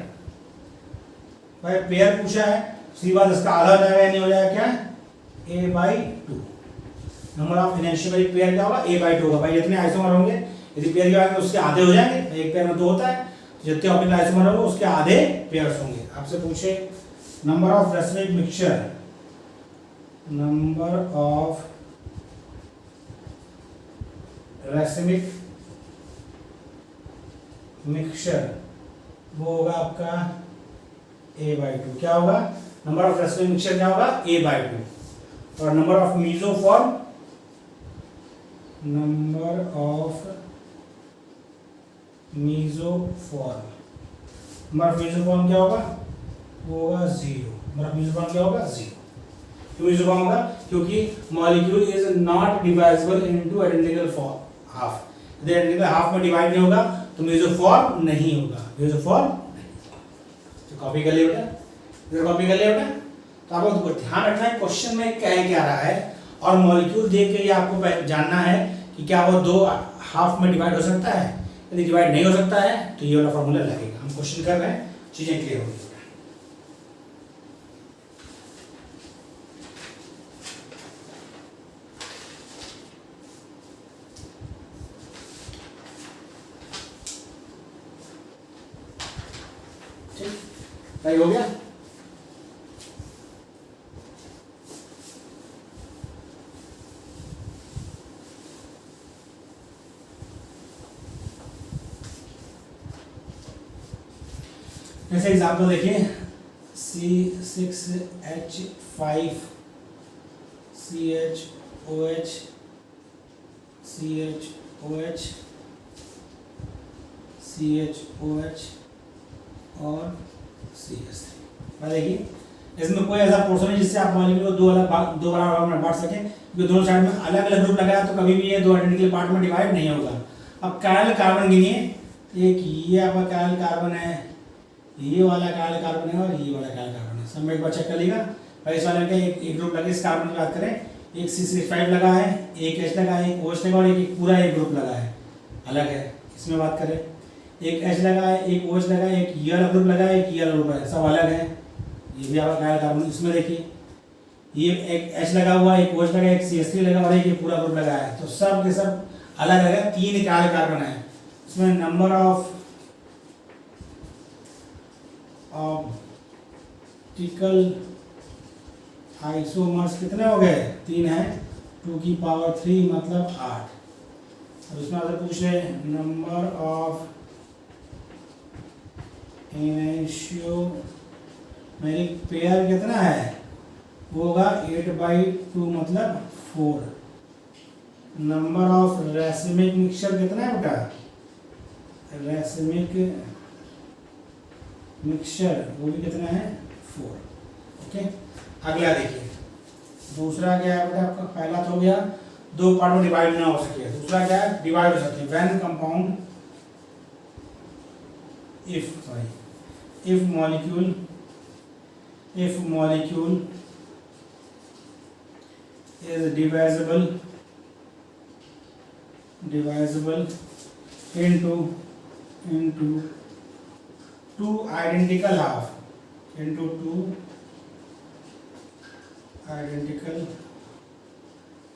भाई पेयर पूछा है, सीधी बात, इसका आधा हो जाएगा, नहीं हो जाएगा क्या, a/2। नंबर ऑफ इनेशियोमेरिक पेयर क्या होगा, a/2 होगा। भाई जितने आइसोमर होंगे, यदि पेयर के आगे उसके आधे हो जाएंगे, एक पेयर में 2 होता है, जितने ऑप्टिकल आइसोमर होंगे उसके आधे पेयर्स होंगे। आपसे पूछे number of racemic mixture, number of racemic mixture, वो होगा आपका a/2, क्या होगा, नंबर ऑफ रेसिमिक मिक्सचर क्या होगा, a/2। और number of mesoform, number of mesoform, number of mesoform क्या होगा, वो होगा 0। नंबर ऑफ मीसोफॉर्म क्या होगा, 0। क्यों मीसोफॉर्म होगा, क्योंकि molecule is not divisible into identical half, यदि आइडेंटिकल हाफ में डिवाइड नहीं होगा तो मीसोफॉर्म नहीं होगा, मीसोफॉर्म नहीं। तो कॉपी कर लिया बेटा, इधर कॉपी कर लिया बेटा। तो आपको ध्यान रखना है क्वेश्चन में क्या रहा है, और मॉलिक्यूल देख के ये आपको जानना है कि क्या वो 2 हाफ में डिवाइड हो सकता है। यदि डिवाइड नहीं हो सकता है तो ये वाला फॉर्मूला लगेगा। हम क्वेश्चन कर रहे हैं, चीजें क्लियर होगी। ठीक, हो गया। जैसे एग्जाम्पल देखिए, C6H5 CHOH CHOH CHOH और CH3। देखिए इसमें कोई ऐसा पोर्शन है जिससे आप मॉलिक्यूल को दो बराबर भाग में बांट सकें, क्योंकि दोनों साइड में अलग अलग ग्रुप लगाया तो कभी भी ये दो आइडेंटिकल पार्ट में डिवाइड नहीं होगा। अब कायल कार्बन गिनिए, एक ये आपका कायल कार्बन है, ये वाला कायल कार्बन है और ये वाला कायल कार्बन है। सब में एक बार चेक कर लीजिएगा भाई। इस वाले में एक ग्रुप लगे, इस कार्बन की बात करें, एक C65 लगा है, एक H लगा है, एक OH लगा और एक पूरा एक ग्रुप लगा है, अलग है। इसमें बात करें, एक H लगा है, एक OH लगा है, एक ये वाला ग्रुप लगा है, एक ये वाला ग्रुप है, सब अलग है। ये भी आपका कायल कार्बन। इसमें देखिए ये एक H लगा हुआ है, एक OH लगा है, एक CH3 लगा और एक ये पूरा ग्रुप लगा है, तो सब के सब अलग अलग है। 3 कायल कार्बन है। इसमें नंबर ऑफ ऑप्टिकल आइसोमर्स कितने हो गए? 3 है, 2 की पावर 3 मतलब 8। अब इसमें आपसे पूछ रहे नंबर ऑफ एनेंशियोमेरिक पेयर कितना है? वो होगा 8/2 मतलब 4। नंबर ऑफ रेसिमिक मिक्सचर कितना है बेटा? रेसिमिक मिक्सचर वो भी कितना है? 4। ओके, अगला देखिए, दूसरा क्या है बेटा आपका? पहला तो हो गया दो पार्ट में डिवाइड ना हो सके, दूसरा क्या है? डिवाइड हो सकते हैं। When compound if molecule is divisible into two identical half,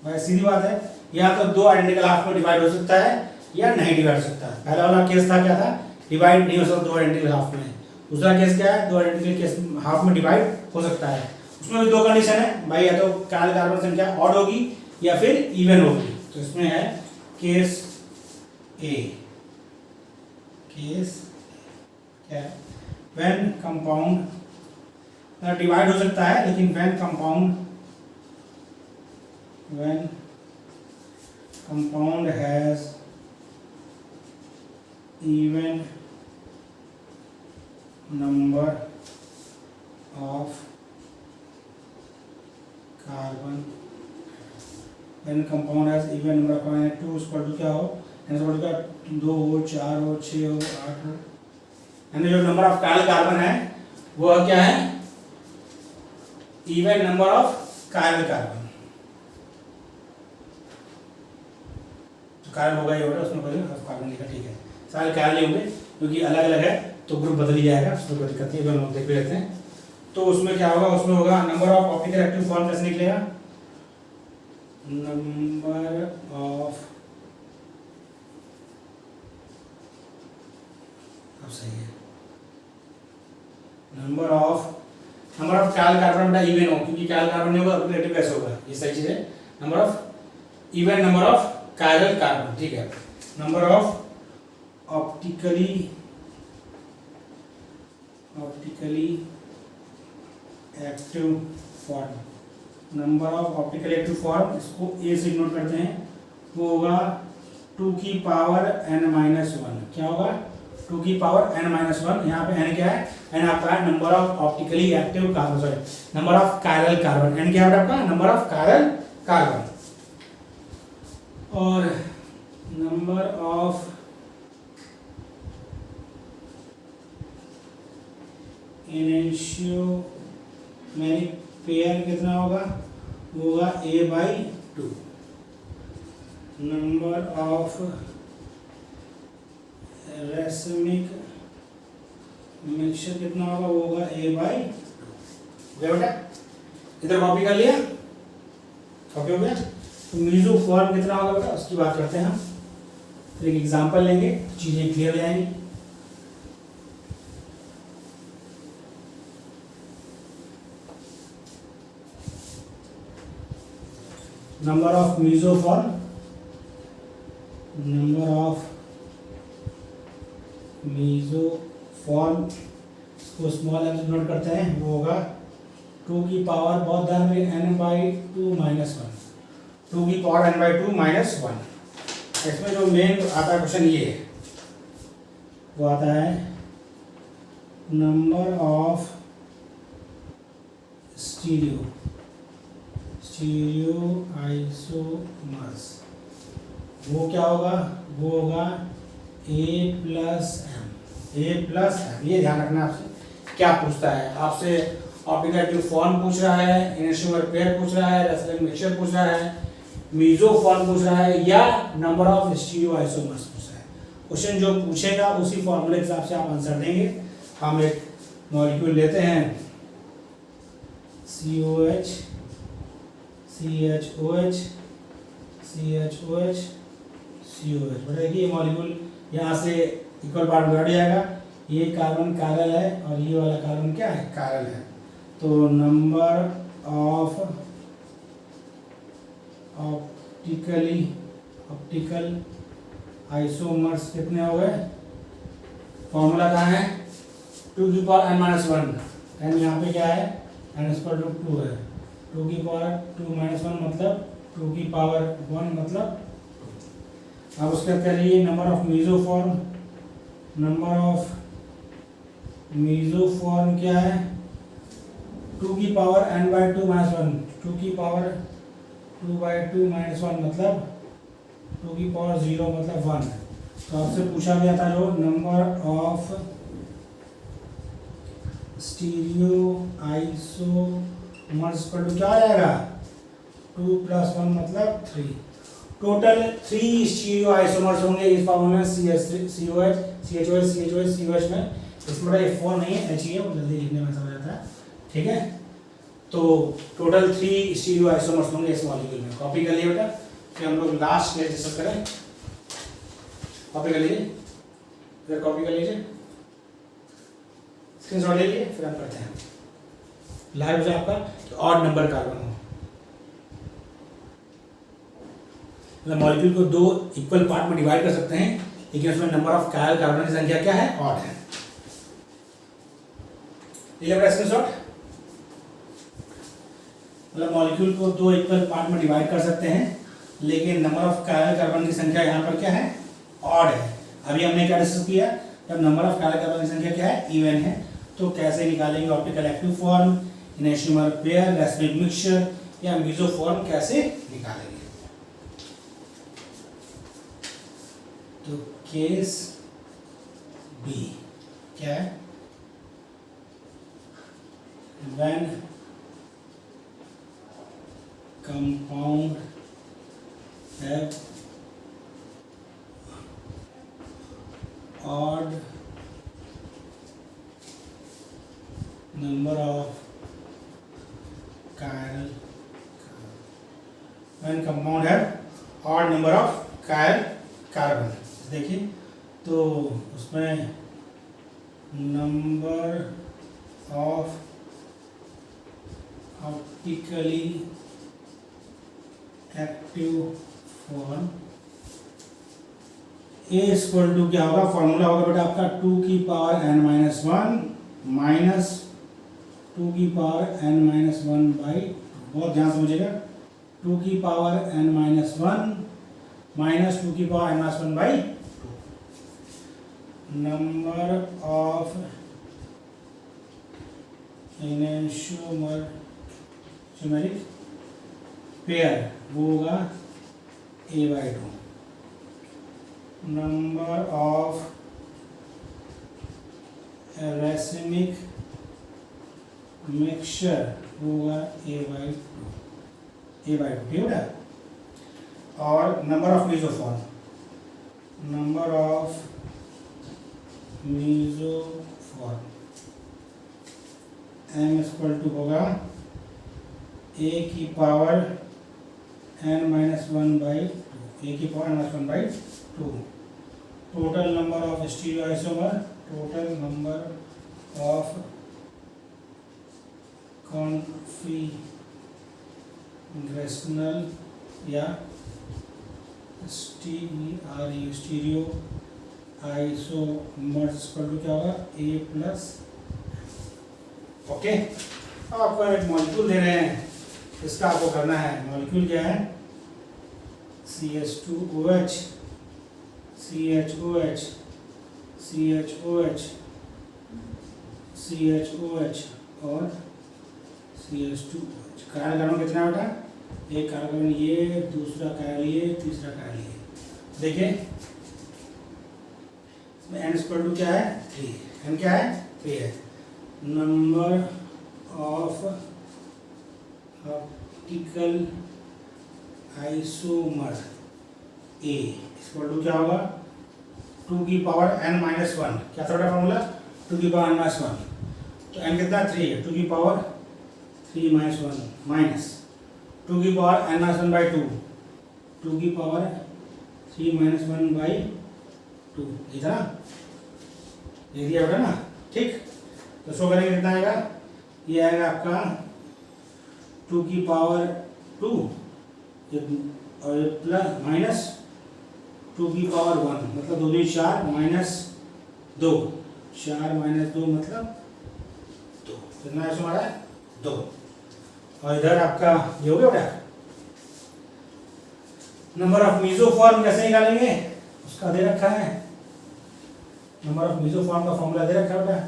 भाई सीधी बात है, या तो दो आइडेंटिकल हाफ में डिवाइड हो सकता है या नहीं डिवाइड हो सकता है। पहला वाला केस था क्या था? डिवाइड नहीं हो सकता दो आइडेंटिकल हाफ में। दूसरा केस क्या है? दो आइडेंटिकल केस हाफ में डिवाइड हो सकता है। उसमें भी दो कंडीशन है भाई, या तो कायल कार्बन संख्या ऑड होगी या फिर इवन होगी। तो इसमें है केस ए, केस क्या है? व्हेन कंपाउंड डिवाइड हो सकता है, लेकिन when compound has even number of carbon, when compound has even number of carbon, 2 equal to क्या हो? इक्वल टू 2 हो, 4 हो, 6 हो, 8 हो। यानी जो नंबर ऑफ कायल कार्बन है वो क्या है? इवन नंबर ऑफ कायल कार्बन। तो कायल होगा ये, उसमें कोई कार्बन लिखा, ठीक है। सारे कायल नहीं होंगे क्योंकि अलग अलग है तो ग्रुप बदल ही जाएगा, उसमें कोई दिक्कत नहीं है। हम देख लेते हैं। तो उसमें क्या होगा? उसमें होगा number of optical active form कैसे निकलेगा? नंबर ऑफ, अब सही है, नंबर ऑफ कायल कार्बन बेटा इवन हो, क्योंकि कायल कार्बन नहीं होगा रिलेटिव कैसे होगा? ये सही चीज है। Number of even number of कायल कार्बन, ठीक है। Number of optically active form, number of optically active form, इसको ए से नोट करते हैं, वो होगा 2 की पावर n-1। क्या होगा? 2 की पावर n-1। यहाँ पे n क्या है? n आपका है number of optically active carbon, sorry number of chiral carbon. n क्या है आपका? Number of chiral carbon. और नंबर ऑफ एनेंशियोमेरिक पेयर कितना होगा? वो होगा A/2। Number of racemic mixture कितना होगा? वो होगा A/2। बेटा इधर कॉपी कर लिया? कॉपी हो गया? तो मीजो फॉर्म कितना होगा बेटा? उसकी बात करते हैं हम। फिर एक एग्जांपल लेंगे, चीजें क्लियर हो जाएंगी। नंबर ऑफ मीजोफॉर्म, इसको स्मॉल एम से नोट करते हैं, वो होगा 2 की पावर बहुत ध्यान में n/2 - 1, 2 की पावर n/2 - 1। इसमें जो मेन आता है क्वेश्चन ये है, वो आता है नंबर ऑफ स्टीरियो आइसोमर्स, वो क्या होगा, वो होगा A+M। ये ध्यान रखना आपसे क्या पूछता है, आपसे ऑप्टिकल एक्टिव फॉर्म पूछ रहा है, इनर्शियल पेयर पूछ रहा है, रेसोनेंस मिक्सचर पूछ रहा है, मीजो फॉर्म पूछ रहा है, या नंबर ऑफ स्टीरियो आइसोमर्स पूछ रहा है। क्वेश्चन जो पूछेगा उसी फॉर्मूले के हिसाब से आप आंसर देंगे। हम एक मॉलिक्यूल लेते हैं COH CHOH CHOH COH, देखिए ये मॉलिक्यूल यहाँ से इक्वल पार्ट में बैठ जाएगा। ये कार्बन कायरल है और ये वाला कार्बन क्या है, कायरल है। तो नंबर ऑफ ऑप्टिकल आइसोमर्स कितने हो गए, फॉर्मूला कहाँ है, 2n-1, एंड यहाँ पे क्या है, n/2 है, 2n-1 मतलब 2n1 मतलब। अब उसके करिए number of mesoform, number of मीजोफॉर्म क्या है, 2n/2-1, 2n/2-1 मतलब 2n0 मतलब 1। तो आपसे पूछा गया था जो नंबर ऑफ स्टीरियो आइसोमर्स पर क्या आ जाएगा, 2 + 1 मतलब 3। टोटल 3 स्टीरियो आइसोमर्स होंगे इस फॉर्मूले में, CHOH में। इसमें ये 4 नहीं है, H ही है, वो जल्दी लिखने में समझ आता है, ठीक है। तो टोटल 3 स्टीरियो आइसोमर्स होंगे इस मॉलिक्यूल में। कॉपी कर लिए बेटा, फिर हम लोग लास्ट में डिस्कस करें। कॉपी कर लीजिए, फिर कॉपी कर लीजिए, स्क्रीनशॉट ले लीजिए, फिर हम करते हैं लाइव जो आपका ऑड नंबर कार्बन हो। मतलब मॉलिक्यूल को 2 इक्वल पार्ट में डिवाइड कर सकते हैं, लेकिन उसमें नंबर ऑफ कायल कार्बन की संख्या क्या है, ऑड है। स्क्रीनशॉट, मतलब मॉलिक्यूल को 2 इक्वल पार्ट में डिवाइड कर सकते हैं, लेकिन नंबर ऑफ कायल कार्बन की संख्या यहाँ पर क्या है, ऑड है। अभी हमने क्या डिस्कस किया, जब नंबर ऑफ कायल कार्बन की संख्या क्या है, इवन है, तो कैसे निकालेंगे optical active form, inertial pair, resonance mixture या मीजो फॉर्म कैसे निकालेंगे। तो केस बी क्या है, when compound have odd number of chiral, when compound have odd number of chiral carbon, देखिए तो उसमें number of optically active form A क्या होगा, फॉर्मूला होगा बेटा आपका 2n-1 माइनस 2n-1/2। बहुत ध्यान समझिएगा, 2n-1 minus 2n-1/2। Number of enantiomeric pair वो होगा A/2। Number of racemic mixture होगा A/2, ठीक है। और number of mesoform, number of mesoform M होगा A⁻n-1/2। Total number of stereo isomer, total number of configurational या स्टीरियो आइसोमर्स क्या होगा A+। ओके, आपको एक मॉलिक्यूल दे रहे हैं, इसका आपको करना है। मॉलिक्यूल क्या है, CH2OH CHOH CHOH CHOH और CH2OH। कार्बन कार्बन कितना बेटा? एक कार्बन ये, दूसरा कार्बन ये, तीसरा कार्बन ये। देखिए इसमें n इक्वल टू क्या है? 3। n क्या है? 3 है। Number of optical isomer A equal to क्या होगा? 2 की पावर n माइनस 1। क्या था फॉर्मूला? 2 की पावर n माइनस 1। तो n कितना? 3 है। 2 की पावर 3 माइनस 1 माइनस 2 की पावर n माइनस 1 बाई 2। 2 की पावर 3 माइनस 1 बाई 2। ये था ना? ये दिया बेटा ना? ठीक। तो शो करेंगे कितना आएगा? ये आएगा आपका 2 की पावर 2 और प्लस माइनस 2 की पावर 1 मतलब 2 दूनी 4 माइनस 2। 4 माइनस 2 मतलब 2। कितना है हमारा? 2। और इधर आपका ये हो गया बेटा। नंबर ऑफ मीसोफॉर्म कैसे निकालेंगे? उसका दे रखा है। नंबर ऑफ मीसोफॉर्म का फॉर्मूला दे रखा है बेटा।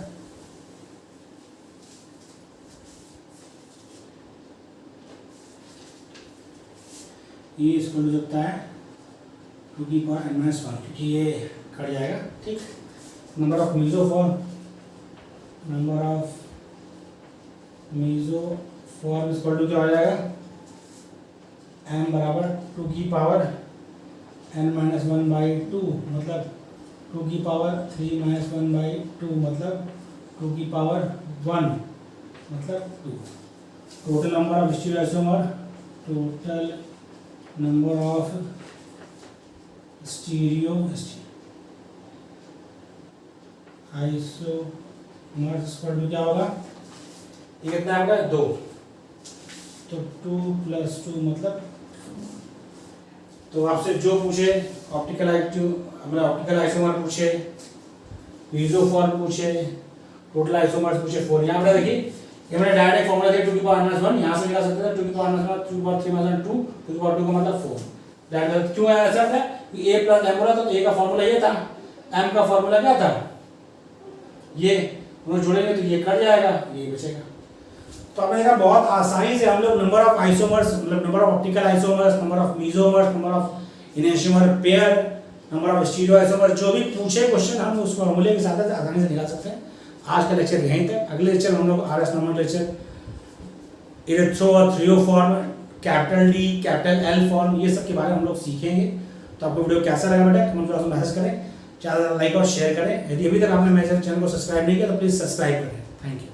ये इसको हो सकता है 2 की पावर n माइनस 1 क्योंकि ये कट जाएगा। ठीक। नंबर ऑफ मीसोफॉर्म इक्वल टू क्या हो जाएगा? m बराबर 2 की पावर n माइनस 1 बाई 2 मतलब 2 की पावर 3 माइनस 1 बाई 2 मतलब 2 की पावर 1 मतलब 2। Total number of stereo isomer, total number of stereo isomers equal to क्या होगा? ये कितना होगा? 2। तो 2 प्लस 2 मतलब। तो आपसे जो पूछे ऑप्टिकल आइसोमर पूछे, मीसोफॉर्म पूछे, टोटल आइसोमर्स पूछे 4। यहाँ पर देखिए ये मैंने डायरेक्ट फॉर्मूला दिया 2 की पावर -1 यहाँ से निकाल सकते थे। 2 की पावर -1 2 की पावर 3 -2 2 की पावर 2 का मतलब 4। डायरेक्ट क्यों ऐसा था कि a प्लस m बोला तो a का फॉर्मूला ये था, m का फॉर्मूला क्या था? ये दोनों जोड़ेंगे तो ये कट जाएगा, ये बचेगा। तो आपने देखा बहुत आसानी से हम लोग नंबर ऑफ आइसोमर्स मतलब number of optical isomers, number of mesomers, number of enantiomer pair, number of stereo isomer जो भी पूछे क्वेश्चन हम उस फॉर्मूले के साथ आसानी से निकाल सकते हैं। आज का लेक्चर यहीं तक। अगले लेक्चर में हम लोग RS नोमेनक्लेचर, इरेथ्रो और threoform, capital D, capital L form, ये सब के बारे में हम लोग सीखेंगे। तो आपको वीडियो कैसा लगा बेटा कमेंट बॉक्स में मैसेज करें, ज़्यादा लाइक और शेयर करें। यदि अभी तक आपने मेरे चैनल को सब्सक्राइब नहीं किया तो प्लीज़ सब्सक्राइब करें। Thank you.